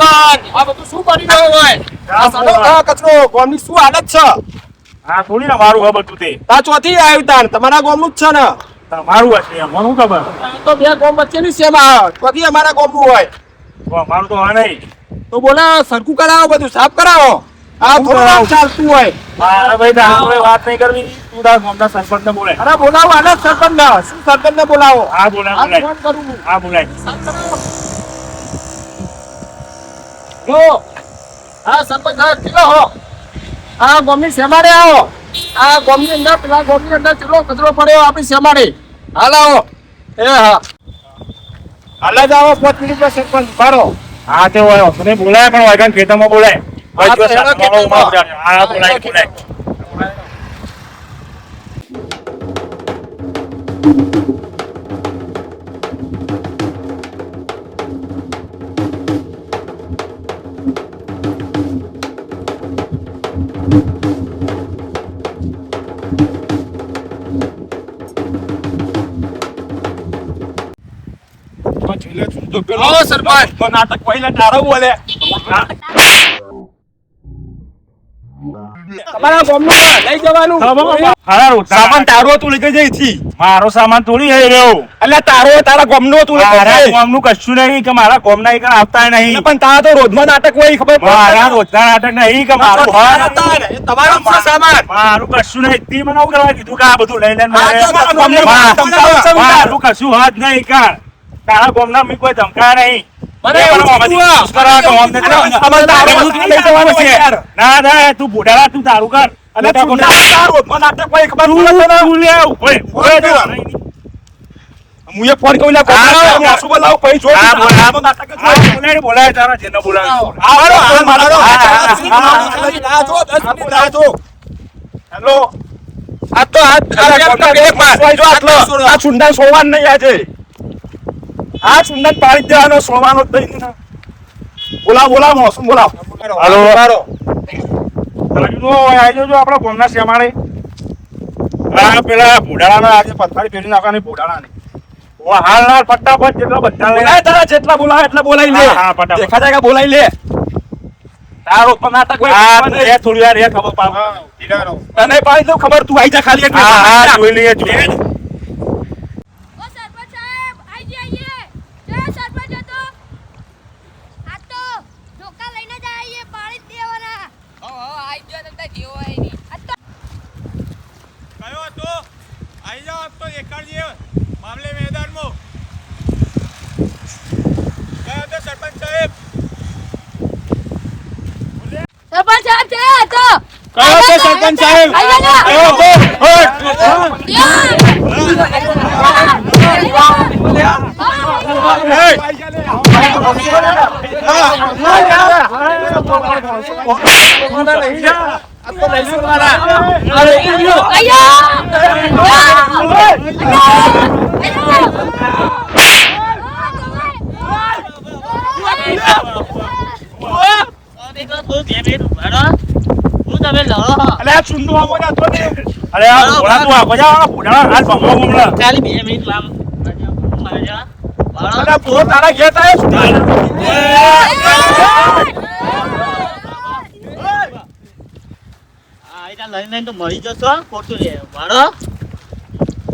સરપંચ આ બધું શું કરી રહ્યો હોય? આ સડો કચરો ગામની શું હાલત છે? હા થોડી ના મારું ખબર તું તે તા ચોથી આવ્યું તાન તમારા ગામનું જ છે ને? મારું હશે એમ મને શું ખબર. તો બે ગામ વચ્ચેની સેવા ચોથી અમારા ગામનું હોય મારું તો હા નહીં. તો બોલા સરખું કરાવો, બધું સાફ કરાવો. આ થોડું કામ ચાલતું હોય. મારા ભાઈ તારા જોડે વાત નહીં કરવી. તું તારા ગામના સરપંચને બોલાય. અરે બોલાવો આને સરપંચ ને. શું સરપંચ ને બોલાવો? હા બોલાય આ બોલાય. ફોન કરું. હા બોલાય. જો આ સરપંચ સાહેબ કેટલો હો? આ ગામની સેમાડે આવો. આ ગામની અંદર પેલા ગામની અંદર કેટલો કચરો પડ્યો આપણી સેમાડે. હાલ આવો. એ હા હાલ જ આવો. 5 મિનિટ માં સરપંચ ઉભારો. હા તે હોય મને બોલાય પણ વાયકાન ખેતરમાં બોલાય. હા, તો એનો ખેતરમાં. હા બોલાય બોલાય. આવો સરપંચ. નાટક પહેલા તારો બોલે. તમારા ગામનું લઈ જવાનું. સામાન તારો તું લઈ જઈ છી. મારો સામાન થોડી હે રહ્યો. એટલે તારો તારા ગામનો તું લઈ મારા જજે. ગામનું કશું નહીં કે મારા ગામના એક આવતા નહીં. પણ તારા તો રોજમાં નાટક હોય ખબર પડે? મારા રોજના નાટક નહીં કે મારું તમારો શું સામાન? મારું કશું નહીં. તે મને એવું કરવા કીધું કે આ બધું લઈ લઈને આ તો મારે. ગામનું મારું કશું હાથ નહીં કાર. તારા ગામના મેં કોઈ ધમકા નહીં. મને એવું કીધું. ના ના તું બોડાળા તું તારું કર. અને રોજમાં નાટક હોય ખબર હું એ ફોન કરી બોલાવો પછી જો બોલાય તારા જેને બોલાય. હેલો આ તો આ ચુંડા સોવાન નહીં આજે. આ ચુંડા પાડી દેવાનો સોવાનો બોલાવો મોસમ બોલાવો. હાલો. આવજો જો આપણા ગામના શેમાડે. પેલા ભોડાળાના આજે પથારી ફેરી નાખવાની ભોડાળાની. હાલ ના ફટાફટ જેટલા બધા બોલાય તારા જેટલા બોલાવે એટલા બોલાઈ લે. હા, ફટાફટ. દેખા જાય બોલાઈ લે. તારો તો નાટક હોય. થોડી વાર ખબર પાડો. તને પાડી દઉં ખબર, તું આઈ જા ખાલી એક હા મિનિટ. હા જોઈ લઈએ જોઈએ. ઓ સરપંચ સાહેબ આઈએ જય સરપંચ હતો આ તો ઢોકા લઈને જ આઈએ પાણી જ દેવાના. આઈ ગયો તમને જેવો આઈ ની કયો હતો આઈ જાવ તો એકડજી મામલે મેદાનમાં કયો તો સરપંચ સાહેબ. સરપંચ સાહેબ છે હતો કયો તો સરપંચ સાહેબ. કયો અરે આ ભોળા તું આ બજાવ ભોળા હાલ ભમો ભમલા. અરે પૂરો તારા ઘેર થાય. લઈને તો મરી જશો ખોટું રે ભાડો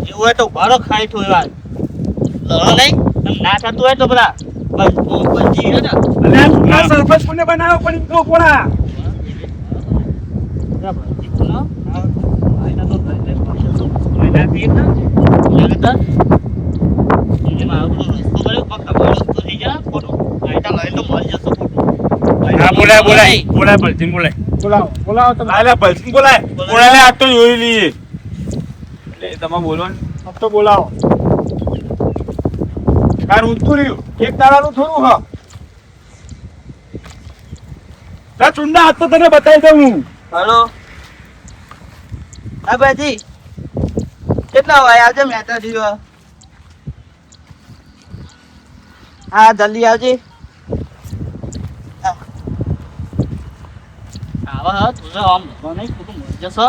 એવું હોય તો ભાડો ખાઈ થો એવા લડો નહીં ના થતું હોય તો બધા બંધી હે ને અરે સરપંચ કોને બનાવ્યો પણ ઈ કોણા? હા બોલાય બોલાય બોલાય બલજીન બોલાય. બોલાવો તમે. આલે બલજીન બોલાય. બોલાય આ તો જોઈ લઈએ. એટલે તમે બોલો ને. अब तो बोलाओ कार ઉતર્યું એક દાડાનું થોડું હા તા ચુંડા હાથ તો તને બતાવી દઉં હું. હલો હા ભાઈજી કેટલા વાય આવજે મહેતા જીવો હા જલ્દી આવજે આવા હા તું આમ મને ખોટું મરી જશો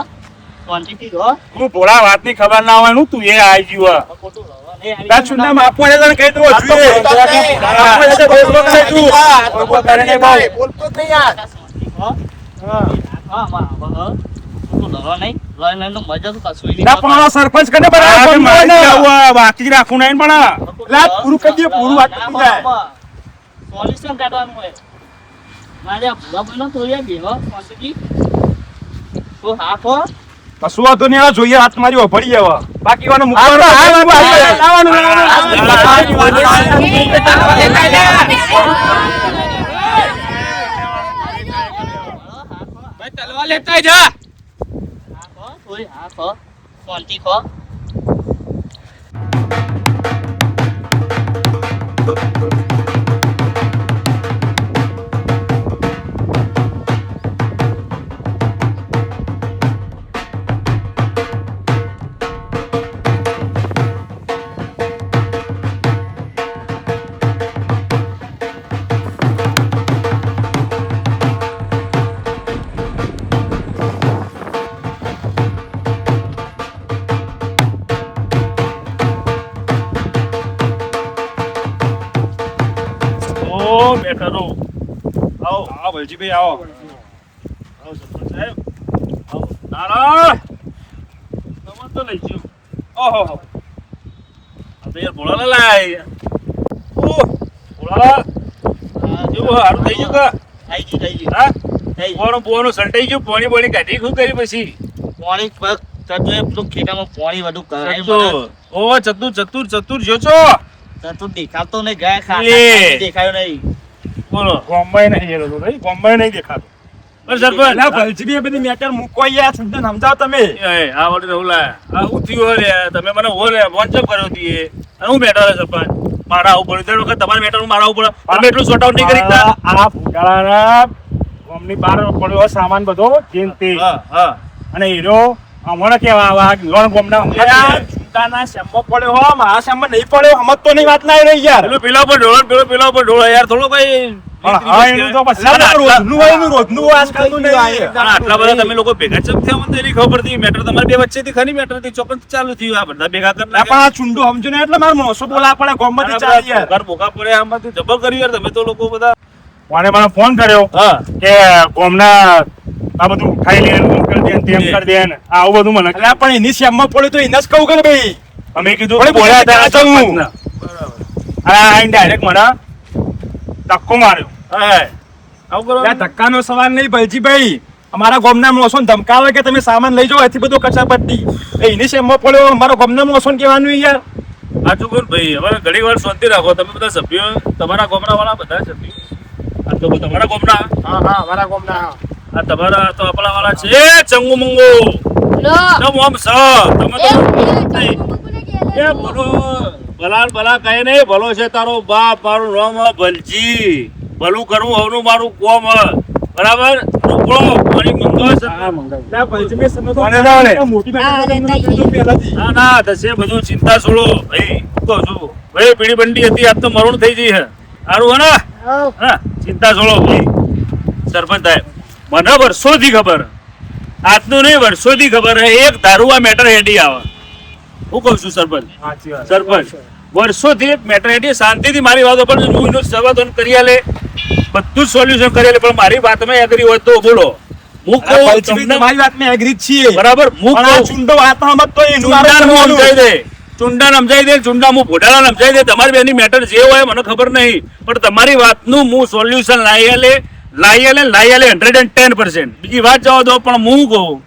ક્વોન્ટિટી રહો તું ભોળા વાતની ખબર ના હોય નું તું એ આવી ગયો. ખોટું રહો તાર ચૂંડામાં આપવો છે તને કહી દઉં જોઈએ. આપવો છે તો બોલતો કહી દઉં. બોલતો કરે નહીં ભાઈ. બોલતો જ નહીં યાર. હા. ના પણ આ સરપંચ કને બનાવ્યો? આ મારી જ આવું આ બાકી જ રાખવું નહીં પણ લા, પૂરું કરી દે, પૂરું વાત કરી દે. સોલ્યુશન કાઢવાનું હોય મારે આ ભૂરા બોલો તો યાર બેહો શાંતિથી. તો હાથ હો કશું વાંધો નહીં આવે જોઈએ હાથ મારી ભરી હવે બાકી વાનો આ તો મૂકવાનો લાવવાનું, તલવાર લેતા જા. હાથ હો થોડી હાથ હો શાંતિ ખો. ઓ બેઠાનો આવો આવો વલજીભાઈ આવો આવો સરપંચ સાહેબ આવો નારાયણ તમે તો લઈ ગયો ઓહો હો આ તો યાર બોલાલા લાય ઓ બોલાલા જો હારું થઈ ગયું કા થઈ ગયું હા થઈ બોનો બોનો સંટાઈ ગયું પાણી બોણી કાઢી શું કરી પછી પાણી પગ તતો એ પેલું ખેતરમાં પાણી વધુ કરાય ચતુર ઓ ચતુર ચતુર ચતુર જો છો તતો દેખાતો નહીં ગયા લે. ખા દેખાયો નહીં. બોલો બોમ્બે નહીં એલો તો નહીં બોમ્બે નહીં દેખાતો પણ સરપંચ લા, ભલજીભાઈ એ બધી મેટર મૂકો યાર, સુંદર સમજાવો તમે. એ આ વળી રહું લા આ હું થયું રે તમે મને હો રે વોન્ચઅપ કર્યો હતી એ અને હું બેઠો રે સરપંચ મારા આવું પડ્યું દર વખત તમારા મેટર મારા ઉપર તમે એટલું સોર્ટ આઉટ નહીં કરી શકતા આ ફૂટાળાના ગામની બહાર પડ્યો સામાન બધો જેનથી. હા હા અને હીરો હમણાં કેવા આવા લોન ગોમના ચૂંટાના શેમ્બો પડ્યો હો, મારા શેમ્બો નહીં પડ્યો, સમજતો નહીં વાત ના રહી યાર. પેલો પેલા ઉપર ઢોળ પેલો પેલા ઉપર ઢોળ યાર થોડો કઈ હા, એનું તો પછી અને આટલા- રોજનું હોય એનું રોજનું હોય, આજકાલનું નહીં. અને આટલા બધા તમે લોકો ભેગા ચમ થયા મને તો એની ખબર પડતી મેટર તમારી બે વચ્ચેથી ખરી મેટર થી ચોક્કસ ચાલુ થયું આ બધા ભેગા કરી ના, પણ આ ચૂંડો સમજો ને એટલે મારે મોસો બોલા પડે ગોમમાંથી ચાલે યાર. ઘર ભોગા પડે આમાંથી જબર કર્યું યાર તમે તો લોકો બધા મને મને ફોન કર્યો હા કે ગોમના આ બધું ખાઈ લે એમ કરી દે ને તેમ કરી દે ને આવું બધું મને. એટલે પણ એની શેમમાં પડ્યું તો એને જ કહું કે ભાઈ અમે કીધું થોડી બોલ્યા હતા આ હું. સરપંચના. આ ડાયરેક્ટ મને ધક્કો માર્યો. હા આવું કરો આ ધક્કાનો સવાલ નહીં ભલજીભાઈ, અમારા ગામના મોસો ધમકાવે કે તમે સામાન લઈ જાઓ એથી બધું કચાપટ્ટી. એની શેમમાં પડ્યો અમારા ગામના મોસો કહેવાનું યાર. સાચું કહું ને ભાઈ હવે ઘણી વાર શાંતિ રાખો તમે બધા સભ્યો તમારા ગામડા વાળા બધા સભ્યો આ તો તમારા ગામના હા હા અમારા ગામના આ તમારા તો આપણા વાળા છે ચંગુ મંગુ લો તમ આમ સ તમે તો એ બોલો ભલા ભલા કઈ નહીં ભલો છે તારો બાપ મારું નામ હ ભલજી ભલું કરવું હવનું મારું કોમ હ. બરાબર રોકડો મારી મંગસ ના, ભલજીભાઈ સમજો તો મને ના આવડે. મોટી બેટા તમને કીધું પહેલાથી. ના ના થશે બધું ચિંતા છોડો ભાઈ કહું છું ભાઈ પીળી બંડી હતી આજ તો મરુણ થઈ ગઈ હે સારું હે ને હા ચિંતા છોડો ભાઈ સરપંચ સાહેબ મને વર્ષોથી ખબર આજનું નહીં વર્ષોથી ખબર હે એક ધારું આ મેટર હેડી આવે હું કહું છું સરપંચ સાચી વાત. સરપંચ વર્ષોથી એક મેટર હેડી શાંતિથી મારી વાતો પણ હું એનું સમાધાન કરી આલે બધું જ સોલ્યુશન કરી આલે પણ મારી વાતમાં એગ્રી હોય તો બોલો હું અરે કહું ભલજીભાઈ, તમને તમારી વાતમાં agree જ છીએ. બરાબર હું પણ આ કહું ચૂંડો વાતમાં સમજતો એનું ચુંડાને મારું હું સમજાઈ કરવાનું. દે ચુંડાને સમજાઈ દે ચુંડા હું ભોડાળાને સમજાઈ દે તમારી બેની મેટર જે હોય મને ખબર નહીં પણ તમારી વાતનું હું સોલ્યુશન લાવી આલે 110%. બીજી વાત જવા દો પણ હું કહું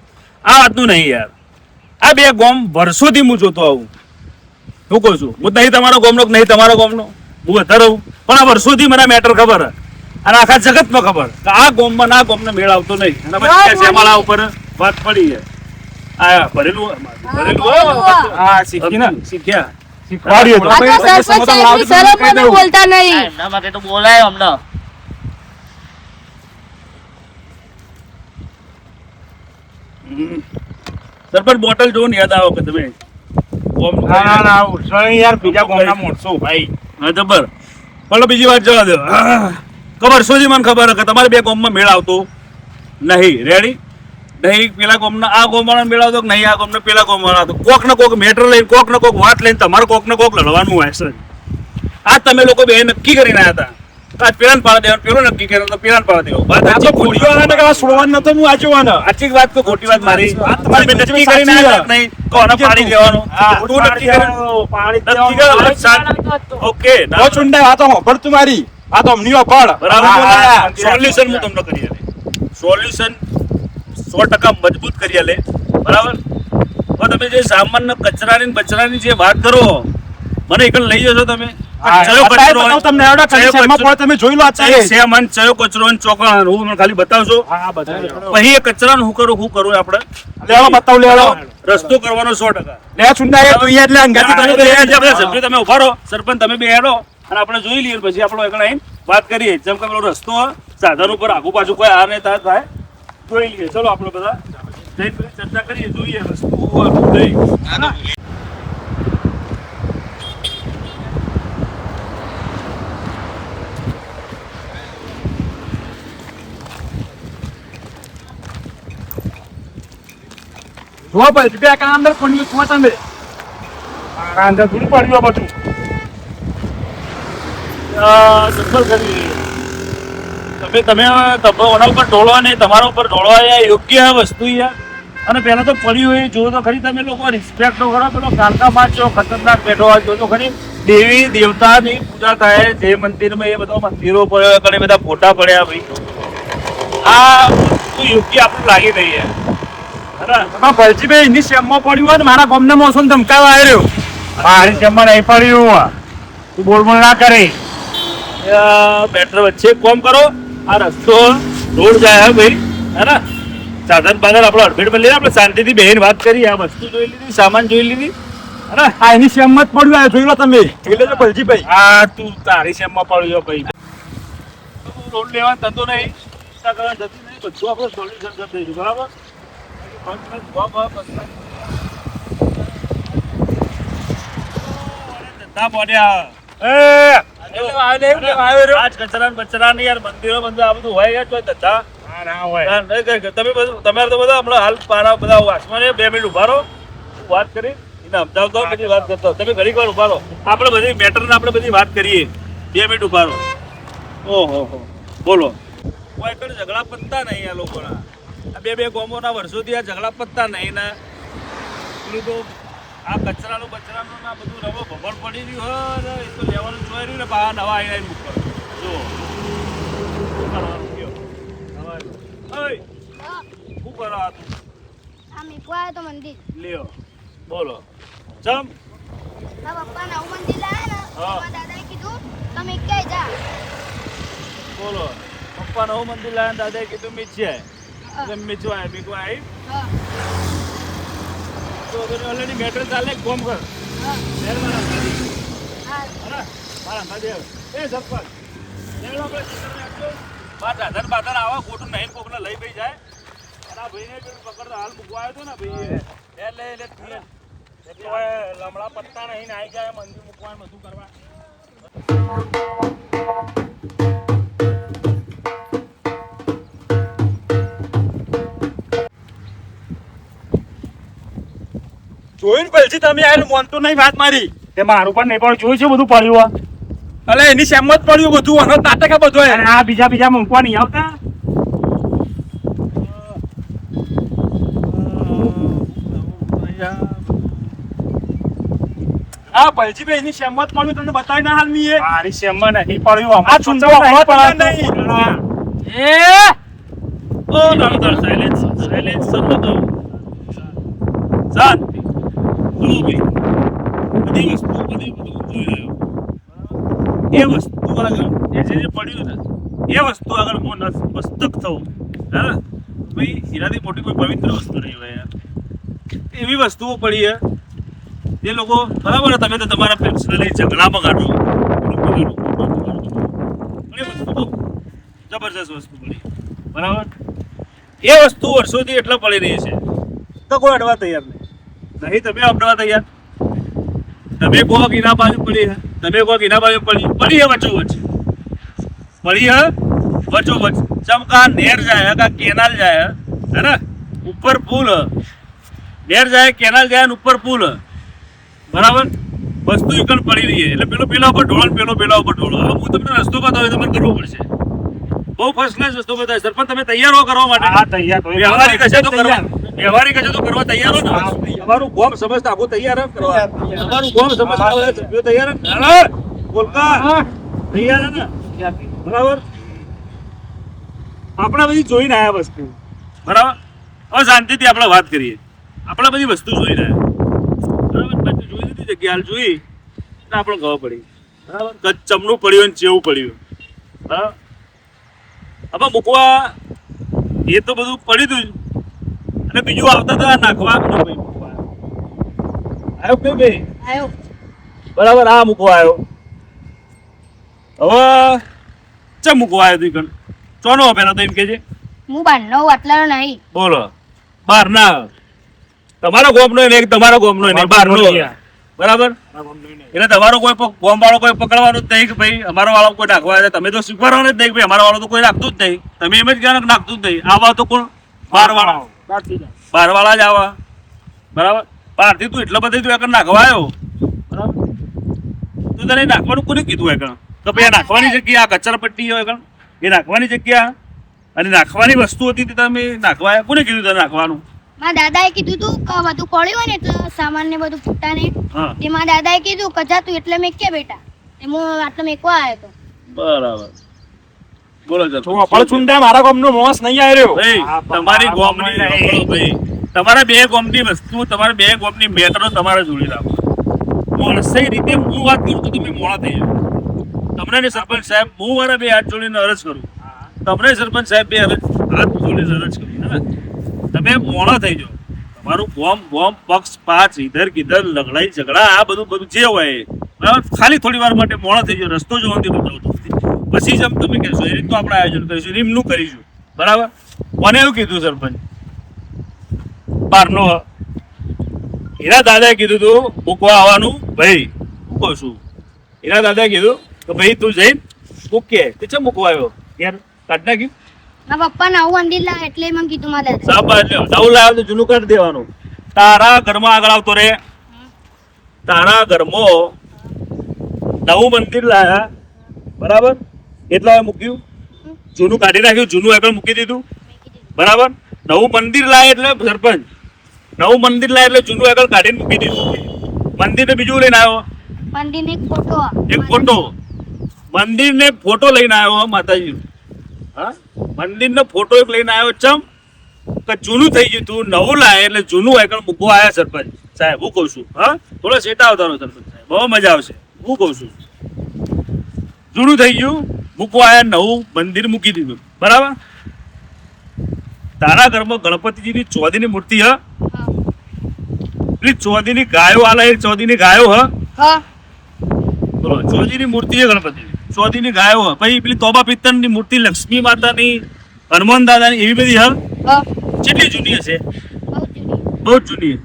આ વાતનું નહીં યાર આ બે ગોમ વર્ષોથી હું જોતો આવું હું કહું છું હું નહીં તમારો ગોમનો કે નહીં તમારો ગોમનો હું વધારે રહું પણ આ વર્ષોથી મને મેટર ખબર હે. અને આખા જગતમાં ખબર કે આ ગોમમાં ના ગોમને મેળ આવતો નહીં અને પછી શ્યામાળા ઉપર વાત પડી છે આ ભરેલું હા, શીખી ને. શીખ્યા શીખવાડ્યું હતું. આ તો સરપંચ સાહેબની શરમમાં બી બોલતા નહીં. એમના માટે તો બોલાય અમને. સરપંચ બોટલ જોઈને યાદ આવો કે તમે ના, ના, ના, ઉછળણી યાર બીજા ગામના માણસો, ભાઈ. હા જબર બોલો બીજી વાત જવા દો ખબર સુધી મને ખબર હે કે તમારે બે ગામમાં મેળ આવતો નહીં રેડી નહીં પેલા ગામના આ ગામવાળાને મેળવતો કે નહીં આ ગામને પેલા ગામવાળા તો કોક ને કોક મેટર લઈને કોક ને કોક વાત લઈને તમારે કોક ને કોક લડવાનું હોય છે. આ તમે લોકો બે નક્કી કરીને આવ્યા હતા આજ પેલાને પાડી દેવાનું, પેલો નક્કી કર્યો તો પેલાને પાડી દેવો. વાત સાચી છોડવાનું નતો હું આચવાનો સાચી વાત તો ખોટી વાત મારી. તમારે બે નક્કી કરીને આવ્યા હતા કે નહીં તો આને પાડી દેવાનું. તું નક્કી કરીને ઓકે બહુ ચુંડા વાતો હોભળ તું મારી આ તો અમની હોભળ બરાબર. સોલ્યુશન હું તમને કરી આલે. સોલ્યુશન 100% મજબૂત કરી આલે. બરાબર. પણ તમે જે સામાન્ય કચરાની ને બચરાની જે વાત કરો મને એકલ લઈ જશો તમે. ચયો કચરો હોય, તમને આવડે કન્ડિશનમાં પડે તમે જોઈ લો ચયો સેમન, ચયો કચરો ને ચોકણ હું મને ખાલી બતાવશો. પછી એ કચરાનું હું કરું આપણે લેવા બતાવ લેવા રસ્તો કરવાનો 100%. લે ચુંડા એ તું એટલે અંગાથી તને સભ્ય તમે ઉભા રહો, સરપંચ તમે બે હેડો અને આપણે જોઈ લઈએ પછી આપણે આગળ આવીને વાત કરીએ. જેમ કે પેલો રસ્તો સાધન ઉપર આગુ પાછું કોઈ આ ને તા થાય જોઈ લઈએ. ચલો આપણે બધા જઈને પછી ચર્ચા કરીએ, જોઈએ રસ્તો જો ભાઈ બે કામ અંદર કોની છો તમે આ અંદર થોડી પડ્યો બધું સંભળ કરી તમે ઓના ઉપર ઢોળવા નહીં, તમારા ઉપર ઢોળવા એ યોગ્ય વસ્તુ યાર. અને પહેલા તો પડ્યું હોય જો તો ખરી તમે લોકો રિસ્પેક્ટ તો કરો. પેલો કાળકામાં છો ખતરનાક બેઠો હોય જો તો ખરી દેવી દેવતાની પૂજા થાય જે મંદિરમાં એ બધા મંદિરો પડ્યા, ઘણી બધા ફોટા પડ્યા ભાઈ. આ વસ્તુ યોગ્ય આપણને લાગી નહીં યાર. ભલજીભાઈ એની શેમમાં પડ્યું હોય ને મારા ગામના મોસમ ધમકાવા આવ્યો મારી શેમમાં નહીં પડ્યું તું બોલ બોલ ના કરે. બેટર વચ્ચે કોમ કરો. આ રસ્તો રોડ જાય હે ભાઈ, હે ને સાધન બાધન આપણે અડફેટમાં લઈએ. આપણે શાંતિથી બેહીને વાત કરી. આ વસ્તુ જોઈ લીધી, સામાન જોઈ લીધી, હે ને આ એની શેમમાં જ પડ્યું જોઈ લો તમે જોઈ લેજો ભલજીભાઈ. આ તું તારી શેમમાં પડ્યો ભાઈ. રોડ લેવા ધંધો નહીં, ચિંતા કરવાની જતી નહીં, બધું આપણે સોલ્યુશન કરી દઈશું. બરાબર. ધંધા બોલ્યા આજ કચરા ને બચરા ને યાર મંદિરો બંધ આ બધું હોય યાર તો ધંધા તમારે તો બધા હમણાં હાલ પારા બધા વાંચમાં 2 મિનિટ ઉભા રહો, વાત કરી એને સમજાવતો પછી વાત કરતો. તમે ઘડીક વાર ઉભા રહો, આપણે બધી મેટર ને આપણે બધી વાત કરીએ. 2 મિનિટ ઉભા રહો. ઓહો બોલો. કોઈ કઈ ઝઘડા પતતા નહીં આ લોકોના. આ બે ગામોના વર્ષોથી આ ઝઘડા પતતા નહીં ને પેલું તો આ કચરાનું બચરાનું ના બધું રવો ભમણ પડી રહ્યું હોય એ તો લેવાનું જોઈ રહ્યું ને બહાર નવા આવીને મૂકવા જો શું કરવાનું કયો ઓય શું કરો આ તું આ મીકવા તો મંદિર લ્યો બોલો ચમ મારા પપ્પા નવું મંદિર લાયા ને હા. મારા દાદાએ કીધું તમે ક્યાંય જા. બોલો પપ્પા નવું મંદિર લાયા દાદાએ કીધું મીચે મીચવા મીકવા આવી હા તો ઓલરેડી મેટર ચાલે કોમ કર હા હા મારા મહાદેવ એ સરપંચ લેવડો આપણે ચિત્રને આપજો. બાધન બાધન આવા ખોટું નહીં કોકને લઈ ભાઈ જાય અને આ ભાઈને પેલું પકડતા હાલ મૂકવા આવ્યો હતો ને ભાઈ એટલે લમડા પત્તા નહીં ને આવી ગયા મંદિર મૂકવા બધું કરવા. જોયું ને ભલજી તમે યાર મોનતો નહીં વાત મારી તે મારું પણ નહીં પણ જોયું છે બધું પડ્યું અલે એની શેમમાં જ પડ્યું બધું અને તાટકા બધું અને આ બીજા મૂકવા નહીં આવતા. આ ભલજીભાઈ એની શેમમાં જ પડ્યું તમને બતાવી ના હાલ મી એ મારી શેમમાં નહીં પડ્યું. આ ચુંદો નહીં પડે ઓ દાદા સાયલેન્સ સાયલેન્સ સર તો શાંતિ જો ભાઈ બધી વસ્તુ બધું જોઈ રહ્યો. એ વસ્તુ આગળ એ જે પડ્યું ને એ વસ્તુ આગળ મસ્તક થવું હે ભાઈ એનાથી મોટી કોઈ પવિત્ર વસ્તુ નહીં હોય યાર. એવી વસ્તુઓ પડી છે એ લોકો બરાબર તમે તો તમારા પર્સનલી ઝઘડામાં કાઢો એ વસ્તુ તો જબરજસ્ત વસ્તુ પડી બરાબર. એ વસ્તુ વર્ષોથી એટલે પડી રહી છે તો કોઈ અડવા તૈયાર નહીં તમે અડવા તૈયાર. તમે કહો કે એના બાજુ પડી હે, તમે કહો કે એના બાજુ પડી હે વચ્ચો વચ્ચ પડી હે વચ્ચો વચ્ચ. ચમકા નેર જાય કા કેનાલ જાય હે ને ઉપર પુલ હ. ઘેર જાય કેનાલ જાય ને ઉપર પુલ હ. બરાબર વસ્તુ એકણ પડી રહી છે એટલે પેલો પેલા ઉપર ઢોળો ને પેલો પેલા ઉપર ઢોળો. હવે હું તમને રસ્તો બતાવ્યો તમને કરવો પડશે. બહુ ફર્સ્ટ ક્લાસ રસ્તો બતાવ્યો સરપંચ. તમે તૈયાર હો કરવા માટે? હા તૈયાર તો વ્યવહારિક હશે તો કરવા વ્યવહારિક હશે તો કરવા તૈયાર હો ને? તમારું ગોમ સમજતા આખું તૈયાર હે કરવા? તમારું ગોમ સમજતા બધા સભ્યો તૈયાર હે? હાલો બોલકા તૈયાર હે ને? બરાબર આપણે બધી જોઈને આયા વસ્તુ બરાબર. હવે શાંતિથી આપણે વાત કરીએ. આપણે બધી વસ્તુ જોઈને આયા બરાબર. બધું જોઈ લીધી જગ્યા હાલ જોઈ એટલે આપણે ખબર પડી બરાબર. ચમનું પડ્યું ને ચેવું પડ્યું બરાબર. હવે મૂકવા એ તો બધું પડી દઉં અને બીજું આવતા હતા નાખવા ભાઈ મૂકવા આવ્યો કઈ ભાઈ આયો બરાબર. આ મૂકવા આવ્યો. હવે ચમ મૂકવા આવ્યો તું કણ ચોનો પેલા તો એમ કે છે હું બારનો વાટલાનો નહીં. બોલો બાર ના તમારો ગોમનો નહીં તમારો ગોમનો નહીં બારનો બરાબર. એટલે તમારો કોઈ ગોમ વાળો કોઈ પકડવાનો જ નહીં કે ભાઈ અમારો વાળો કોઈ નાખવા આવે. તમે તો સ્વીકારવાનો જ નહીં કે ભાઈ અમારો વાળો તો કોઈ નાખતું જ નહીં. તમે એમ જ કહો કે નાખતું જ નહીં. આવા તો કોણ બાર વાળા બાર વાળા જ આવા બરાબર. બહારથી તું એટલો બધો તું એકણ નાખવા આવ્યો બરાબર. તું તને નાખવાનું કોને કીધું એકણ કે ભાઈ આ નાખવાની જગ્યા આ કચરાપટ્ટી હોય એકણ એ નાખવાની જગ્યા અને નાખવાની વસ્તુ હતી તે તમે નાખવા આવ્યા. કોને કીધું તને નાખવાનું? મારા દાદાએ કીધું તું કે બધું પડ્યું હોય ને એટલે સામાન ને બધું ફૂટા ને હા તે મારા દાદાએ કીધું કે જા તું એટલે મેં કે બેટા એ હું આટલો મેકવા આવ્યો તો. બરાબર બોલો તો અપળ છુંડા મારા ગામનો મોસ નહીં આવ્યો ભાઈ તમારી ગોમની સાંભળો ભાઈ. તમારા બે ગોમની વસ્તુ તમારા બે ગોમની મેટરો તમારે જોડી રાખો. મોણસી રીતે હું વાત કરું તો તમે મોડા થઈ જાઓ. તમને ને સરપંચ સાહેબ હું મારા બે હાથ જોડીને અરજ કરું. તમને સરપંચ સાહેબ બે હાથ જોડીને અરજ કરું હે ને? તમે મોડા થઈ જાઓ. તમારું ગોમ ગોમ પક્ષ પાછ ઇધર કિધર લગડાઈ ઝઘડા આ બધું બધું જે હોય એ બરાબર. ખાલી થોડી વાર માટે મોડા થઈ જાઓ. રસ્તો જોવાથી બતાવતો પછી જ તમે કહેશો એ રીતનું આપણે આયોજન કરીશું એમનું કરીશું બરાબર. મને એવું કીધું સરપંચ બારનો એના દાદાએ કીધું તું મૂકવા આવવાનું ભાઈ હું કહું છું. એના દાદાએ કીધું કે ભાઈ તું જઈને મૂકે તે ચમ મૂકવા આવ્યો યાર કાઢ નાખ્યું. મારા પપ્પા નવું મંદિર લાવે એટલે મને કીધું મારા દાદા. સાબા એટલે નવું લાવ્યો તો જૂનું કાઢી દેવાનું. તારા ઘરમાં આગળ આવતો રે. તારા ઘરમાં નવું મંદિર લાયા બરાબર એટલે હવે મૂક્યું જૂનું કાઢી નાખ્યું જૂનું આગળ મૂકી દીધું બરાબર. નવું મંદિર લાય એટલે સરપંચ નવું મંદિર લાય એટલે જૂનું આગળ કાઢીને મૂકી દીધું. મંદિરને બીજું લઈને આવ્યો મંદિર ને એક ફોટો એક ફોટો. મંદિરને ફોટો લઈને આવ્યો માતાજી. હા મંદિરનો ફોટો એક લઈને આવ્યો ચમ કે જૂનું થઈ ગયું તું નવું લાય એટલે જૂનું આગળ મૂકવા આવ્યા સરપંચ સાહેબ હું કહું છું. હા થોડો સેટા આવતાનો સરપંચ સાહેબ બહુ મજા આવશે હું કહું છું. જૂનું થઈ ગયું મૂકવા આવ્યા નવું મંદિર મૂકી દીધું બરાબર. તારા ઘરમાં ગણપતિજીની ચોદીની મૂર્તિ હ પેલી ચોદીની ગાયો આલે એક ચોદીની ગાયો હ હા બોલો ચોદીની મૂર્તિ છે ગણપતિ ચોદીની ગાયો હ. પછી પેલી તોબા પિત્તળની મૂર્તિ લક્ષ્મી માતાની હનુમાન દાદાની એવી બધી હ હા કેટલી જૂની હશે બહુ જૂની. બહુ જ જૂની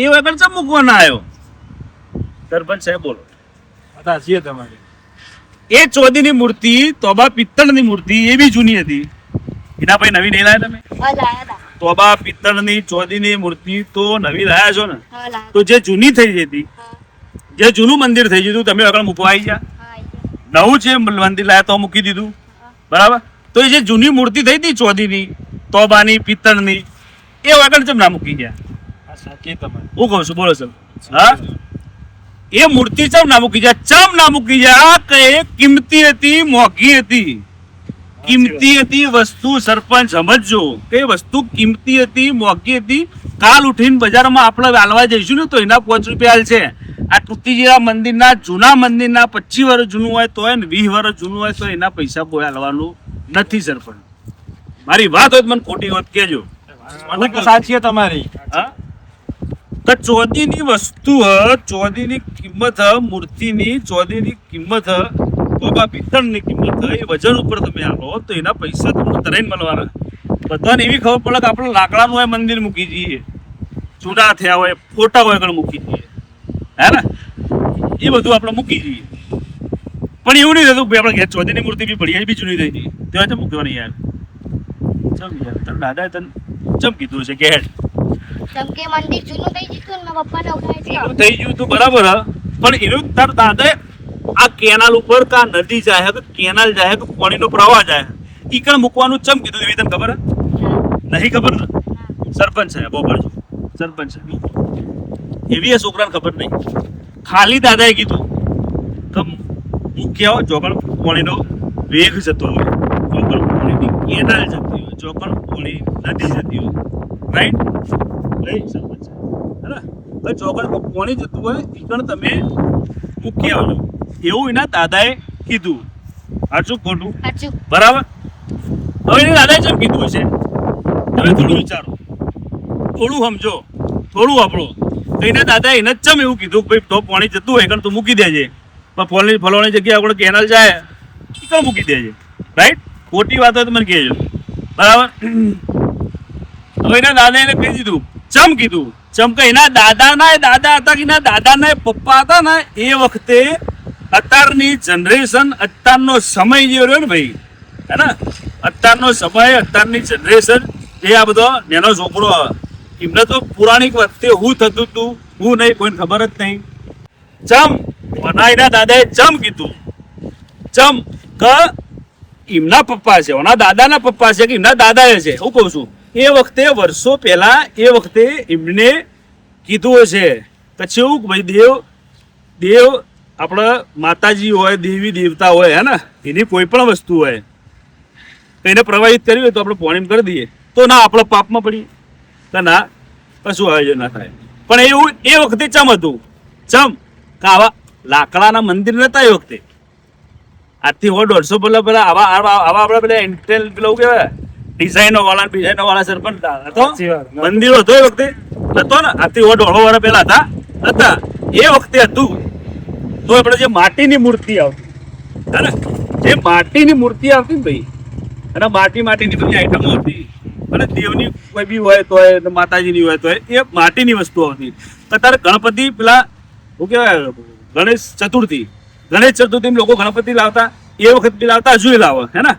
એ વગર ચમ મૂકવા ના આવ્યો સરપંચ સાહેબ બોલો. હતા છીએ તમારી એ ચોદીની મૂર્તિ તોબા પિત્તળની મૂર્તિ એ બી જૂની હતી. એના પછી નવી નહીં લાયા તમે? હા લાયા તા. તોબા પિત્તળની ચોદીની મૂર્તિ તો નવી લાયા છો ને હા લાયા તો જે જૂની થઈ જતી હા જે જૂનું મંદિર થઈ જતું તમે આગળ મૂકવા આવી ગયા. હા આઈ ગયા. નવું છે મંદિર લાયા તો મૂકી દીધું બરાબર. તો એ જે જૂની મૂર્તિ થઈ હતી ચોદીની તોબાની પિત્તળની એ આગળ ચમ ના મૂકી ગયા આ સાચી તમારી હું કહું છું બોલો સર. હા એ મૂર્તિ ચમ ના મૂકી ગયા ચમ ના મૂકી ગયા કે એ કિંમતી હતી મોંઘી હતી. કિંમતી હતી વસ્તુ સરપંચ સમજજો કે એ વસ્તુ કિંમતી હતી મોંઘી હતી. કાલ ઉઠીને બજારમાં આપણે હાલવા જઈશું ને તો એના 5 રૂપિયા હાલ છે. આ તૂટીજીરા મંદિરના જૂના મંદિરના 25 વર્ષ જૂનું હોય તો ને 20 વર્ષ જૂનું હોય તો એના પૈસા કોઈ હાલવાનું નથી સરપંચ. મારી વાત હોય તો મને ખોટી વાત કહેજો. સાચી તમારી હા તો ચોદીની વસ્તુ હ ચોદીની કિંમત હ મૂર્તિની ચોદીની કિંમત હ તોબા પિત્તળની કિંમત હ એ વજન ઉપર તમે આપો તો એના પૈસા તમને તરાઈને મળવાના. બધાને એવી ખબર પડે કે આપણે લાકડાનું હોય મંદિર મૂકી જઈએ ચૂડા થયા હોય ફોટા હોય આગળ મૂકી જઈએ હે ને એ બધું આપણે મૂકી જઈએ. પણ એવું નહીં થતું ભાઈ આપણે ઘેર ચોદીની મૂર્તિ બી પડી બી જૂની થઈ ગઈ તેવા છે મૂકવાની યાર. ચાલ યાર તને દાદા તને ચમ કીધું છે કે હેડ કેમ કે મંદિર જૂનું થઈ ગયું ને મારા પપ્પાને ઉઠાય એનું થઈ ગયું તું બરાબર હ પણ એનું તાર દાદાએ આ કેનાલ ઉપર કા નદી જાય કે કેનાલ જાય કે પાણીનો પ્રવાહ જાય ઈકણ મૂકવાનું ચમ કીધું એવી તને ખબર હે નહીં ખબર ને સરપંચ સાહેબ બોબાડજો સરપંચ સાહેબ એવી એ છોકરાને ખબર નહીં ખાલી દાદાએ કીધું કે મુખ્ય જોગણ પાણીનો વેગ જતો હોય જોગણ પાણીની કેનાલ જતી હોય જોગણ પાણી નદી જતી હોય રાઈટ નહીં સરપંચ સાહેબ હે જોગણ પાણી જતું હોય ઈકણ તમે મૂકી આવજો એવું એના દાદાએ કીધું સાચું ખોટું સાચું બરાબર હવે એના દાદાએ જેમ કીધું છે તમે થોડું વિચારો થોડું સમજો થોડું વાપરો તો એના દાદાએ એને ચમ એવું કીધું કે ભાઈ તો પાણી જતું હોય કારણ તું મૂકી દેજે પણ ફલવાની જગ્યાએ આપણે કેનાલ જાય કણ મૂકી દેજે રાઈટ ખોટી વાત હોય તો મને કહેજો બરાબર હવે એના દાદાએ એને કહી દીધું ચમ કીધું ચમ કે એના દાદાના દાદા હતા કે એના દાદાના પપ્પા હતા ને એ વખતે અત્યારની જનરેશન અત્યારનો સમય જે રહ્યો ને ભાઈ હે ને અત્યારનો સમય અત્યારની જનરેશન જે આ બધો નેનો છોકરો એમને તો પુરાણિક વખતે હું થતું હતું હું નહીં કોઈને ખબર જ નહીં ચમ એના દાદાએ ચમ કીધું ચમ કે એમના પપ્પા છે એના દાદાના પપ્પા છે કે એમના દાદાએ છે હું કહું છું એ વખતે વર્ષો પહેલા એ વખતે એમને કીધું હશે પછી એવું ભાઈ દેવ આપણા માતાજી હોય દેવી દેવતા હોય હે ને એની કોઈ પણ વસ્તુ હોય તો એને પ્રવાહિત કરવી હોય તો આપણે પાણી કરી દઈએ તો ના આપણે પાપમાં પડીએ તો ના કશું આયોજન ના થાય પણ એવું એ વખતે ચમ હતું ચમ કે આવા લાકડાના મંદિર નતા એ વખતે આજથી 150 પેલા આવા આપણા પેલા ઇન્ટેલ પેલું કેવાય ડિઝાઇનો વાળા સરપંચ હતો મંદિરો હતો એ વખતે હતો ને આજથી 150 વર્ષ પહેલા હતા એ વખતે હતું તો આપણે જે માટીની મૂર્તિ આવતી હે ને જે માટીની મૂર્તિ આવતી ને ભાઈ અને માટીની બધી આઈટમો હતી અને દેવની કોઈ બી હોય તો માતાજીની હોય તો એ માટીની વસ્તુ આવતી અત્યારે ગણપતિ પેલા શું કહેવાય ગણેશ ચતુર્થી લોકો ગણપતિ લાવતા એ વખત બી લાવતા હજુ લાવે હે ને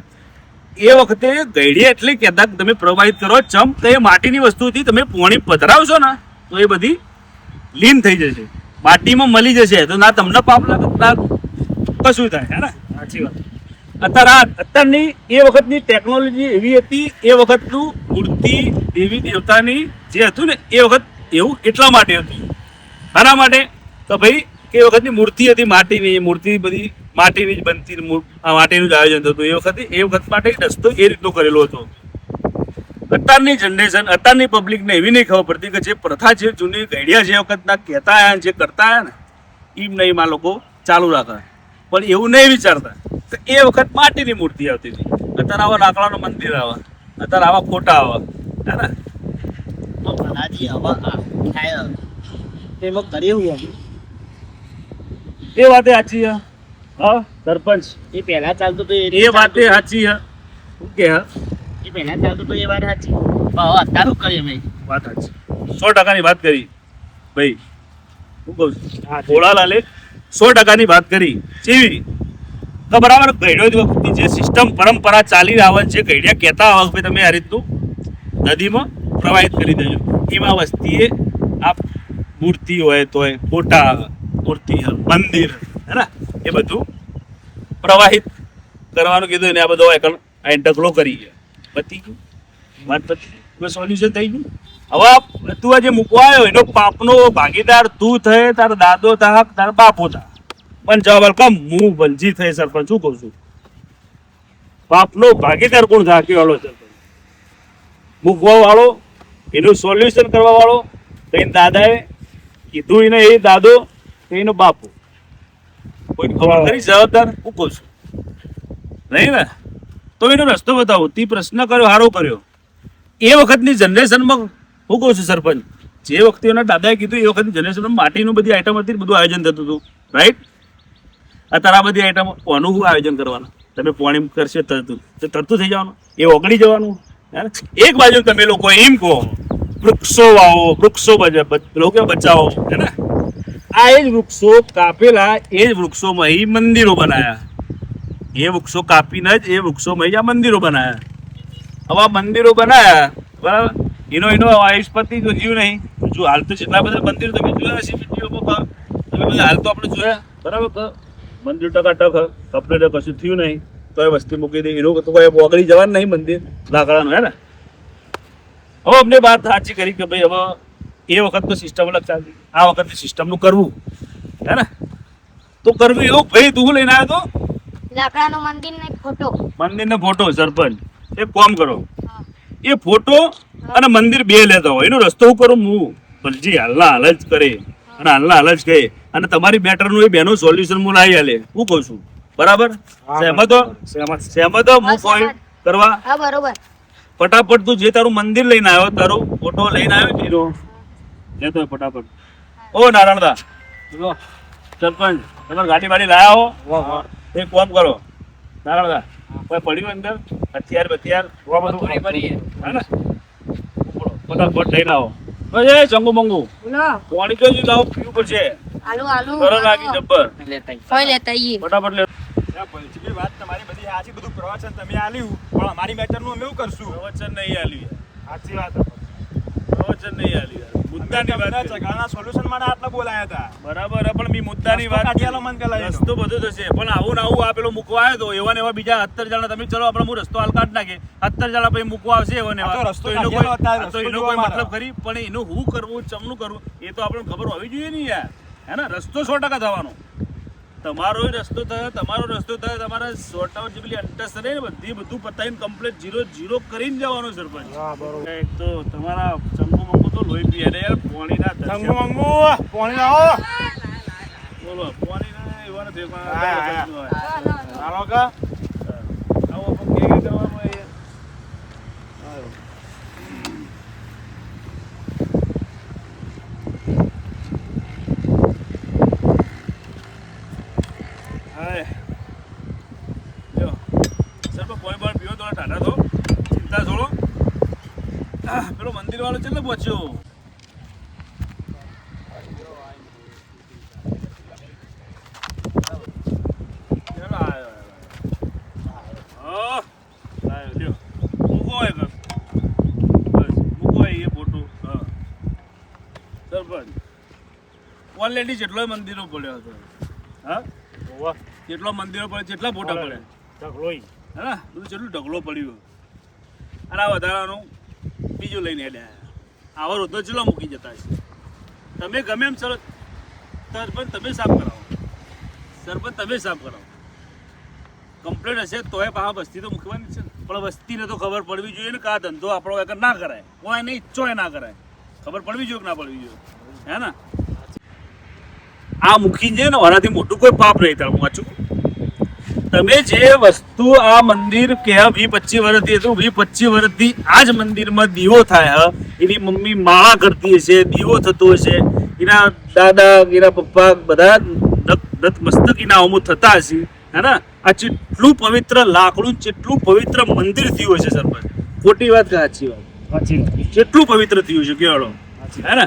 એ વખતે ગઈડી એટલે કહેતા કે તમે પ્રવાહિત કરો ચમ તો એ માટીની વસ્તુથી તમે પાણી પધરાવશો ને તો એ બધી લીન થઈ જશે માટીમાં મળી જશે તો ના તમને પાપ લાગે ના કશું થાય હે ને સાચી વાત અત્યારની એ વખતની ટેકનોલોજી એવી હતી એ વખતનું મૂર્તિ દેવી દેવતાની જે હતું ને એ વખત એવું એટલા માટે હતું આના માટે તો ભાઈ એ વખતની મૂર્તિ હતી માટીની મૂર્તિ બધી માટીની જ બનતી માટીનું જ આયોજન થતું એ વખત માટે રસ્તો એ રીતનો કરેલો હતો અત્યારની જનરેશન અત્યારની પબ્લિકને એવી નહીં ખબર પડતી કે જે પ્રથા છે જૂની ગઈડિયા જે વખતના કહેતા આવ્યા જે કરતા આવ્યા ને એમ નહીં માં લોકો ચાલુ રાખે પણ એવું નહીં વિચારતા કે એ વખત માટીની મૂર્તિ આવતી હતી અત્યારે આવા લાકડાનું મંદિર આવે અત્યારે આવા ખોટા આવે હે ને તો ભલાજી હવે થાય એમાં કરીએ હું એ વાતે સાચી હે હા સરપંચ એ પહેલા ચાલતું તો એ વાતે સાચી હે શું કે હે એ પહેલા ચાલતું તો એ વાત સાચી હવે અત્યારે શું કરીએ મેં વાત સાચી 100%ની વાત કરી ભાઈ હું કહું છું ભોળાલાલે 100%ની વાત કરી જેવી તો બરાબર ગઈડો વખતની જે સિસ્ટમ પરંપરા ચાલી આવે જે ગઈડિયા કહેતા આવે ભાઈ તમે આ રીતનું નદીમાં પ્રવાહિત કરી દેજો એમાં વસ્તીએ આ મૂર્તિ હોય તોય ફોટા મૂર્તિ મંદિર હે ને એ બધું પ્રવાહિત કરવાનું કીધું ને આ બધો આ ઢગલો કરી ગયા પતી ગયું વાત પતી સોલ્યુશન થઈ ગયું હવે તું આજે મૂકવા આવ્યો એનો પાપનો ભાગીદાર તું થાય તારો દાદો થાક તારા બાપો થા પણ જવાબ કમ હું વંચિત થઈ સરપંચ શું કહું છું પાપનો ભાગીદાર કોણ થાકી વાળો સરપંચ મૂકવા વાળો એનું સોલ્યુશન કરવા વાળો તો એના દાદાએ કીધું એને એ દાદો એનો બાપુ કોઈ ખબર કરી જવાબદાર હું કહું છું નહીં ને તો એનો રસ્તો બતાવો તે પ્રશ્ન કર્યો હારો કર્યો એ વખતની જનરેશનમાં હું કહું છું સરપંચ જે વખતે એના દાદાએ કીધું એ વખતની જનરેશનમાં માટીનું બધી આઈટમ હતી બધું આયોજન થતું હતું રાઈટ અત્યારે આ બધી આઈટમ કોનું શું આયોજન કરવાનું તમે પાણી કરશે તરતું તો તરતું થઈ જવાનું એ ઓગળી જવાનું એક બાજુ તમે લોકો એમ કહો વૃક્ષો વાવો વૃક્ષો લોકો બચાવો હે ને આ એ જ વૃક્ષો કાપેલા એ જ વૃક્ષોમાં એ મંદિરો બનાયા એ વૃક્ષો કાપીને જ એ વૃક્ષોમાં આ મંદિરો બનાયા હવે આ મંદિરો બનાયા બરાબર એનો આયુષ્પતિ તો જીવ નહીં. જો હાલ તો જેટલા બધા મંદિર તમે જોયા હશે વિડીયોમાં, તમે બધા હાલ તો આપણે જોયા બરાબર કે મંદિર ટકાટક કપડે કશું થયું નહીં તો એ વસ્તી મૂકી દે. એનો તો કોઈ ઓગળી જવાનું નહીં મંદિર લાકડાનું, હે ને. હવે અમને વાત સાચી કરી કે ભાઈ હવે એ વખત તો સિસ્ટમ અલગ ચાલતી, આ વખતે સિસ્ટમનું કરવું, હે ને. તો કરવું એવું. ભાઈ તું લઈને આવ્યો તો લાકડાનો મંદિર ને ફોટો. મંદિરનો ફોટો. સરપંચ એક કામ કરો, એ ફોટો અને મંદિર બે લેતા હોય, એનો રસ્તો હું કરું હું ભલજી હાલના હાલ જ કરે અને હાલના હાલ જ કહે અને તમારી મેટરનું એ બેનું સોલ્યુશન હું લાવી આલે. હું કહું છું બરાબર? સહેમત હો? સહેમત હો? હું કોઈ કરવા હા બરોબર. ફટાફટ તું જે તારું મંદિર લઈને આવ્યો, તારો ફોટો લઈને આવ્યો છે એનો લેતો હોય ફટાફટ. ઓ નારાયણદા સરપંચ, તમારે ગાડી વાડી લાયા હો? એક કામ કરો નારાયણદા, કોઈ પડ્યું અંદર હથિયાર બથિયાર હે ને, ફટાફટ લઈને આવો. એ ચંગુ મંગુ પાણી તો જ લાવો, પીવું પડશે. આલુ આલુ સરળ લાગી જબ્બર. કોઈ લેતા આઈએ. ફટાફટ લે. ભલજીભાઈ વાત તમારી બધી સાચી, બધું પ્રવચન તમે આલ્યું, પણ અમારી મેટરનું અમે એવું કરશું? પ્રવચન નહીં આલ્યું, સાચી વાત. પ્રવચન નહીં આલ્યું. મુદ્દાની વાત કરી. ઝઘડાના સોલ્યુશન માટે આટલા બોલાયા હતા. બરાબર, પણ મેં મુદ્દાની વાત કાઢિયાલો મન કલાઈ રસ્તો બધું થશે, પણ આવું ને આવું આ પેલો મૂકવા આવ્યો તો એવા ને એવા બીજા 17 જણા તમે ચલો આપણે હું રસ્તો હાલ કાઢ નાખે, 17 જણા પછી મૂકવા આવશે એવા ને આ તો એવા. રસ્તો તો એનો કાઢિયાલો હતા, કોઈ રસ્તો તો એનો જોવા કોઈ મારા. મતલબ ખરી, પણ એનું હું કરવું ચમનું કરવું એ તો આપણને ખબર હોવી જોઈએ ને યાર, હે ને. રસ્તો 100% થવાનો, તમારો રસ્તો થયો, તમારો રસ્તો થયો, તમારે 100% જેટલી અંટસ રહે ને બધી બધું પતાવીને કમ્પ્લીટ 0-0 કરીને જવાનું સરપંચ. એક તો તમારા ચંગુ મંગુ તો લોહી પીએ ને યાર, પાણી ના થશે. ચંગુ મંગુ પાણી લાવો. બોલો પાણી ના એવા નથી પણ હાલો કા આવો પણ કે કરવાનું હોય યાર. હાય જો સર કોઈ પણ પીવો તો ટાટા તો ચિંતા છોડો. પેલો મંદિર વાળો છે ને પહોંચ્યો. ઓલરેડી જેટલો મંદિરો પડ્યો હતો, હા જેટલો મંદિરો પડે જેટલા ફોટા પડે, હા બધું જેટલું ઢગલો પડ્યો. અને આ વધારાનું બીજું લઈને હેડ્યા. આવો રોધો ચેલો મૂકી જતા છે. તમે ગમે એમ ચલો, સરપંચ તમે સાફ કરાવો, સરપંચ તમે સાફ કરાવો. કમ્પ્લેટ હશે તોય પાછા વસ્તી તો મૂકવાની છે ને, પણ વસ્તીને તો ખબર પડવી જોઈએ ને કે આ ધંધો આપણો એક ના કરાય, કોઈ એને ઈચ્છો એ ના કરાય. ખબર પડવી જોઈએ કે ના પડવી જોઈએ, હે ને. આ મૂકીને છે ને આનાથી મોટું કોઈ પાપ નહીં થાય. હું વાંચું, તમે જે વસ્તુ આ મંદિર કે 20-25 વર્ષથી હતું, 20-25 વર્ષથી આ જ મંદિરમાં દીવો થાય, એની મમ્મી માળા કરતી હશે, દીવો થતો હશે, એના દાદા એના પપ્પા બધા મસ્તક એના અમુક થતા હશે, હે ને. આ જેટલું પવિત્ર લાકડું, જેટલું પવિત્ર મંદિર થયું હશે સરપંચ, ખોટી વાત કે સાચી વાત? જેટલું પવિત્ર થયું છે કેળો, હે ને.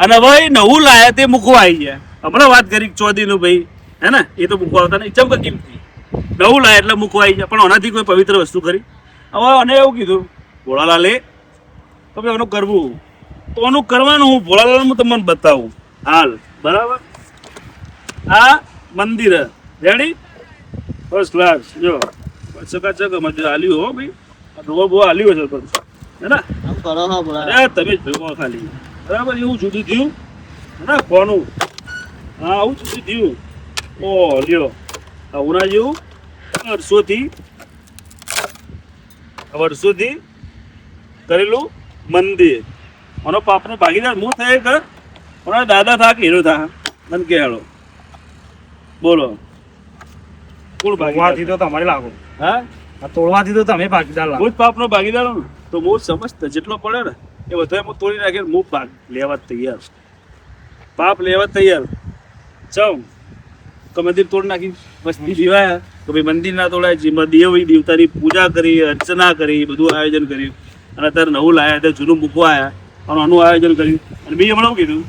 અને હવે નવું લાયા તે મૂકવા આવી ગયા. હમણાં વાત કરી ચોદીનું ભાઈ, હે ને, એ તો મૂકવા આવતા નહીં, ચમક કિંમતી નવું લાય એટલે મૂકવા આવી જાય, પણ આનાથી કોઈ પવિત્ર વસ્તુ કરી. હવે અને એવું કીધું ભોળાલાલે તો ભાઈ એનું કરવું તો એનું કરવાનું. હું ભોળાલાલ હું તમને બતાવું હાલ, બરાબર. આ મંદિર રેડી ફર્સ્ટ ક્લાસ, જો ચકાચક મજા આલ્યું હો ભાઈ, ડોર બહુ આલ્યું છે સરપંચ, હે ને. આમ કરો હા બોલા. અરે તમે જ ભેગો ખાલી બરાબર. એવું જુદું થયું હે કોનું, હા આવું જુદું થયું. ઓ લ્યો ઉના જેવું વર્ષોથી કરેલું મંદિર. મારો પાપનો ભાગીદાર હું થાય કે મારા દાદા થા કે હીરો થા મને કે હાલો બોલો કોણ ભાગીદાર? તો તમારે લાગો, હા તોડવાથી તો તમે ભાગીદાર લાગો. હું જ પાપનો ભાગીદાર હું ને, તો હું સમજતા જેટલો પડે ને એ બધા હું તોડી નાખે. હું ભાગ લેવા જ તૈયાર, પાપ લેવા જ તૈયાર. ચમ કે મંદિર તોડ નાખી વસ્તી જીવાયા કે ભાઈ મંદિર ના તોડાય, જેમાં દેવતાની પૂજા કરી, અર્ચના કરી, બધું આયોજન કર્યું. અને અત્યારે નવું લાયા, અત્યારે જૂનું મૂકવા આવ્યા અને આનું આયોજન કર્યું. અને બીજું હમણાં કીધું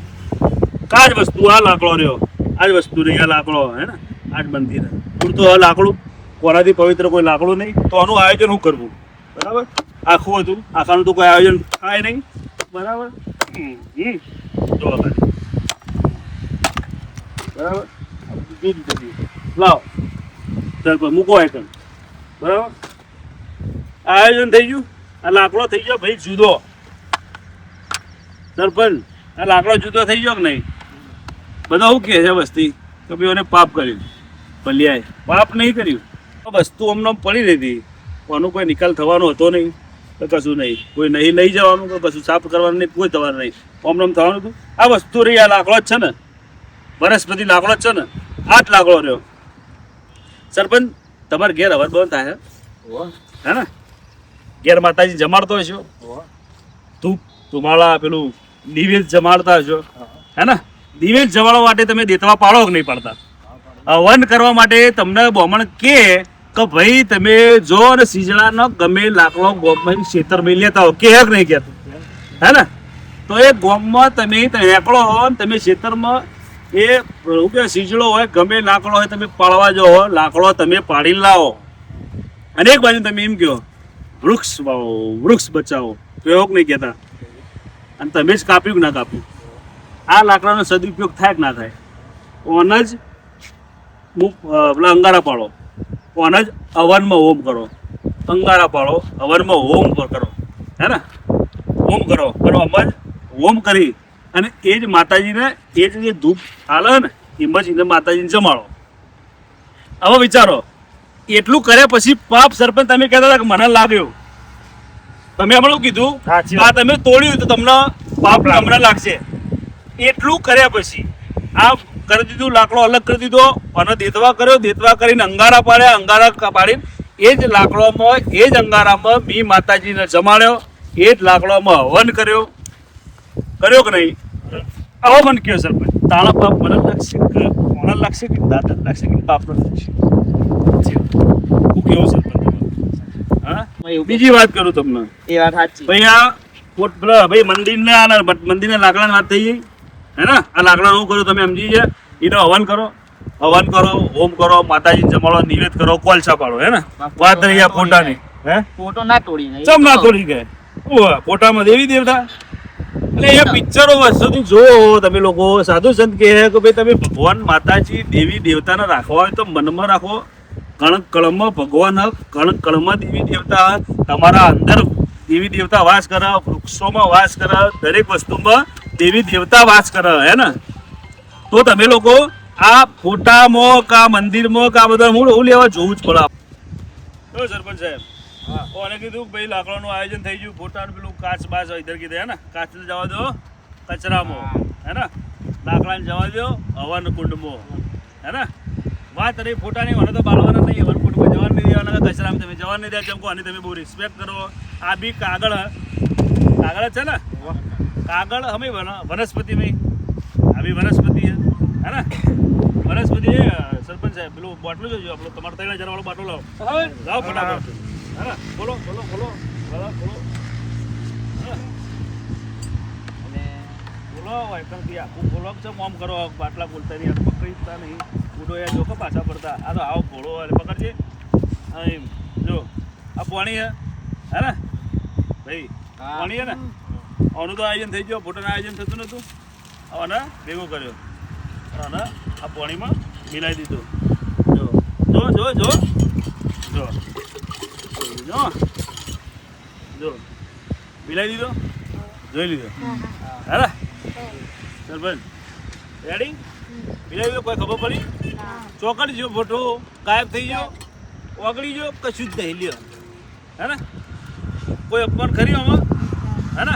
કે આ જ વસ્તુ, આ લાકડો રહ્યો, આ જ વસ્તુ રહી, આ લાકડો, હે ને, આ જ મંદિર પૂરતું. આ લાકડું કોનાથી પવિત્ર કોઈ લાકડું નહીં, તો આનું આયોજન શું કરવું? બરાબર આખું હતું, આખાનું તો કોઈ આયોજન થાય નહીં. બરાબર જો ખાલી. બરાબર આ બધું જે રીતે થયું. લાવો સરપંચ મૂકો આઈકન. બરાબર આયોજન થઈ ગયું. આ લાકડો થઈ ગયો ભાઈ જુદો. સરપંચ આ લાકડો જુદો થઈ ગયો કે નહીં? બધા શું કહે છે વસ્તી કે ભાઈ એને પાપ કર્યું. ભલ્યાએ પાપ નહીં કર્યું. વસ્તુ અમને પડી રહી હતી, આનો કોઈ નિકાલ થવાનો હતો નહીં તો કશું નહીં. કોઈ નહીં લઈ જવાનું તો કશું સાફ કરવાનું નહીં, કોઈ થવાનું નહીં. અમને થવાનું હતું. આ વસ્તુ રહી, આ લાકડો જ છે ને, વનસ્પતિ લાકડો જ છે ને, આ જ લાકડો રહ્યો. સરપંચ તમારે ઘેર અવર બંધ થાય હે ને? ઘેર માતાજી જમાડતો હશો, તમારા પેલું દિવેલ જમાડતા હશો હે ને? દિવેલ જમાડવા માટે તમે દેતવા પાડો કે નહીં પાડતા? હવન કરવા માટે તમને બ્રાહ્મણ કે ભાઈ તમે જો અને સીજડાનો ગમે લાકડો ગોમમાં ખેતરમાં લેતા હો, કે નહીં કહેતું હે ને? તો એ ગોમમાં તમે એકડો હો ને તમે ખેતરમાં એ સીજડો હોય ગમે લાકડો હોય તમે પાડવા જો લાકડો તમે પાડી લાવો. અને એક બાજુ તમે એમ કહો વૃક્ષ વાવો, વૃક્ષ બચાવો, પ્રયોગ નહીં કહેતા. અને તમે જ કાપ્યું કે ના કાપ્યું? આ લાકડાનો સદુપયોગ થાય કે ના થાય? ઓન જ પેલા અંગારા પાડો, ઓન જ હવનમાં હોમ કરો. અંગારા પાડો, હવનમાં હોમ કરો હે ને? હોમ કરો બરાબર. હોમ કરી અને એ જ માતાજીને એ જ જે ધૂપ હાલે ને એમાં જ એને માતાજીને જમાડો. હવે વિચારો એટલું કર્યા પછી પાપ સરપંચ તમે કહેતા હતા કે મને લાગ્યો, તમે હમણાં કીધું આ તમે તોડ્યું તો તમને પાપ હમણાં લાગશે. એટલું કર્યા પછી આ કરી દીધું, લાકડો અલગ કરી દીધો અને દેતવા કર્યો, દેતવા કરીને અંગારા પાડ્યા, અંગારા પાડીને એ જ લાકડોમાં એ જ અંગારામાં બી માતાજીને જમાડ્યો, એ જ લાકડોમાં હવન કર્યો કે નહીં? આવો મને કયો સરપંચ, તાળા પાપ મને લાગશે કે કોના લાગશે કે દાદા લાગશે કે પાપનો લાગશે? હું કેવું સરપંચ? હા બીજી વાત કરું તમને, એ વાત સાચી. ભાઈ આ ભાઈ મંદિરના લાકડાની વાત થઈ ગઈ હે ને? આ લાકડા શું કર્યું તમે સમજી ગયા? એનો હવન કરો, હોમ કરો, માતાજી જમાડો, નિવેદ કરો, કોલસા પાડો હે ને? વાત રહી આ ફોટાની હે? ફોટો ના તોડી નહીં. ચમ ના તોડી ગયા? ફોટામાં દેવી દેવતા એટલે એ પિક્ચરો વર્ષોથી જોવો તમે લોકો. સાધુ સંત કહે કે ભાઈ તમે ભગવાન માતાજી દેવી દેવતાને રાખવા હોય તો મનમાં રાખો. કણક કળમાં ભગવાન હક, કણક કળમાં દેવી દેવતા હક. તમારા અંદર દેવી દેવતા વાસ કરે, વૃક્ષોમાં વાસ કરે, દરેક વસ્તુમાં દેવી દેવતા વાસ કરે હે ને? તો તમે લોકો આ ફોટામાં કા મંદિરમાં કા બધા હું લેવા જોવું જ પડે. સરપંચ સાહેબ કોને કીધું ભાઈ લાકડાનું આયોજન થઈ ગયું, ફોટાનું પેલું કાચ બાચ ઇધર કીધું હે ને? કાચને જવા દો કચરામાં હે ને? લાકડાને જવા દો હવન કુંડમાં હે ને? વાત રહી ફોટાની, મને તો બાળવાના નહીં, હવન કુંડમાં જવા નહીં દેવાના, કચરામાં તમે જવા નહીં દે. ચમકો આની તમે બહુ રિસ્પેક્ટ કરો. આ બી કાગળ છે ને? કાગળ અમે વનસ્પતિમાં આ બી વનસ્પતિ હે ને? વનસ્પતિ સરપંચ સાહેબ પેલું બોટલું જોજો આપણો, તમારે 3000 વાળો બાટલો લાવો, લાવો ફટાફટ હે ને? બોલો બોલો બોલો બોલો બોલો બોલો વાયકણથી આખું બોલો છે. મોમ કરો બાટલા બોલતા નહીં, પકડીતા નહીં, ઉડો યાર જોકો પાછા પડતા. આ તો આવો ભોળો એટલે પકડજે. એમ જો આ પાણી હે ને ભાઈ? પાણી હે ને? આનું તો આયોજન થઈ ગયો, ફોટોનું આયોજન થતું નહોતું, અને ભેગો કર્યો અને આ પાણીમાં મિલાવી દીધું. જો જો જો જો જો જો જો મિલાવી દીધો, જોઈ લીધો હે ને? સરપંચ રેડી? મિલાવી દીધો, કોઈ ખબર પડી? ચોકડી ગયો ફોટો, ગાયબ થઈ ગયો, ઓગળી ગયો, કશું જ નહીં લ્યો હે ને? કોઈ અપમાન ખરી આમાં હે ને?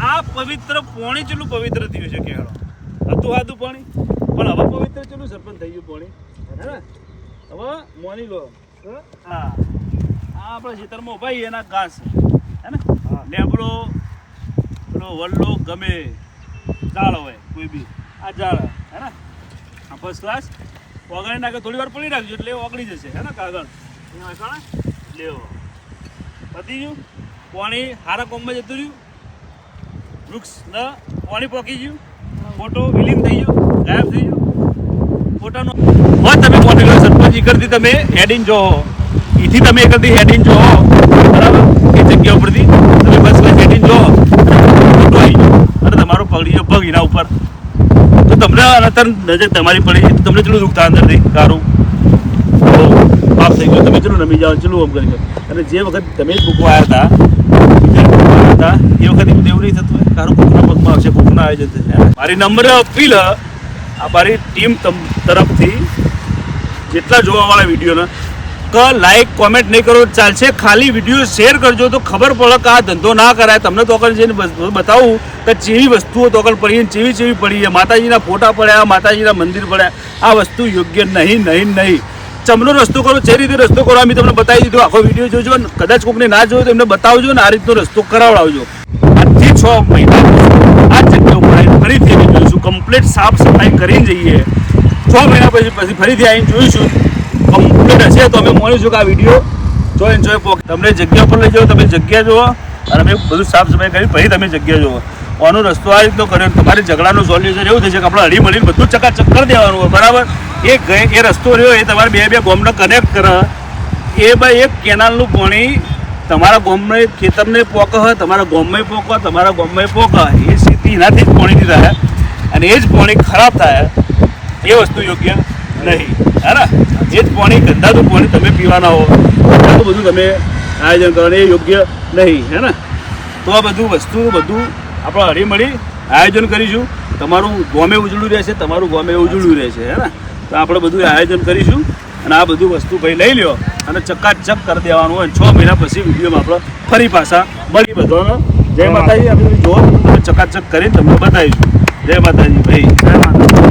આ પવિત્ર પાણી કેટલું પવિત્ર થયું છે કહેવાય. હતું સાદું પાણી પણ હવે પવિત્ર કેટલું સરપંચ થઈ ગયું પાણી હે ને? હવે મોની લો હા આ આપણા ખેતરમાં ભાઈ એના ઘાસ હે ને? લેબડો પેલો વલ્લો ગમે ઝાડ હોય કોઈ બી, આ ઝાડ હે ને? આ ફર્સ્ટ ક્લાસ ઓગળી નાખે, થોડી વાર પડી નાખજો એટલે ઓગળી જશે હે ને? કાગળ એના લેવો પતી ગયું. પાણી સારા કોમમાં જતું રહ્યું, વૃક્ષ ન પાણી પોકી ગયું, ફોટો વિલીન થઈ ગયો, ગાયબ થઈ ગયો. ફોટાનો વાત તમે કોને કરો સરપંચ? કરતી તમે હેડિંગ જો એથી તમે એકલથી હેડિંગ જો બરાબર? એ જગ્યા ઉપરથી તમે બસ હેડિંગ જો ફોટો આવી એના ઉપર તો તમને અત્યારે નજર તમારી પડી તો તમને ચેટલું દુઃખ થાય અંદરથી કારું પાપ થઈ ગયો તમે ચેટલું નમી જાઓ ચેટલું આમ કરી જાઓ અને જે વખત તમે જ ભૂકવા આવ્યા હતા એ વખતે એવું નહીં થતું હોય કારું કોકના પગમાં આવશે કોકના આવી જશે મારી નંબર અપીલ આ મારી ટીમ તરફથી જેટલા જોવાવાળા વિડીયોના કે લાઈક કોમેન્ટ નહીં કરો ચાલશે ખાલી વિડીયો શેર કરજો તો ખબર પડે કે આ ધંધો ના કરાય તમને તો જઈને બતાવું કે જેવી વસ્તુઓ તો પડી ચેવી પડી છે માતાજીના ફોટા પડ્યા માતાજીના મંદિર પડ્યા આ વસ્તુ યોગ્ય નહીં ચમનો રસ્તો કરો જે રીતે રસ્તો કરો અમે તમને બતાવી દીધો આખો વિડીયો જોજો કદાચ કોઈને ના જોયો તો એમને બતાવજો ને આ રીતનો રસ્તો કરાવડાવજો આજથી 6 મહિના આ જગ્યા ઉપર ફરીથી અમે જોઈશું કમ્પ્લીટ સાફ સફાઈ કરીને જઈએ 6 મહિના પછી ફરીથી આવીને જોઈશું કમ્પ્લીટ હશે તો અમે માનીશું કે આ વિડીયો જોઈ તમને જગ્યા પર લઈ જાઓ તમે જગ્યા જુઓ અને અમે બધું સાફ સફાઈ કરી પછી તમે જગ્યા જુઓ આનો રસ્તો આ રીતનો કર્યો તમારી ઝઘડાનું સોલ્યુશન એવું થશે કે આપણે હળી મળીને બધું ચકાચક કરી દેવાનું હોય બરાબર એ રસ્તો રહ્યો એ તમારે બે ગામને કનેક્ટ કરે એ ભાઈ એક કેનાલનું પાણી તમારા ગામને ખેતરને પોકે તમારા ગામમાં પોકે તમારા ગામમાં પોકે એ સીધી એનાથી જ પાણીથી થાય અને એ જ પાણી ખરાબ થાય એ વસ્તુ યોગ્ય નહીં હે ને એ જ પાણી ગંદાતું પાણી તમે પીવાના હો ગંદાતું બધું તમે આયોજન કરવાનું એ યોગ્ય નહીં હે ને તો આ બધું વસ્તુ આપણે હળીમળી આયોજન કરીશું તમારું ગામે ઉજળું રહેશે તમારું ગામે ઉજળું રહેશે હે ને તો આપણે બધું આયોજન કરીશું અને આ બધું વસ્તુ ભાઈ લઈ લ્યો અને ચકાચક કરી દેવાનું હોય 6 મહિના પછી વિડીયોમાં આપણે ફરી પાછા મળી બધાનો જય માતાજી આપણે જો ચકાચક કરીને તમને બતાવીશું જય માતાજી ભાઈ જય માતાજી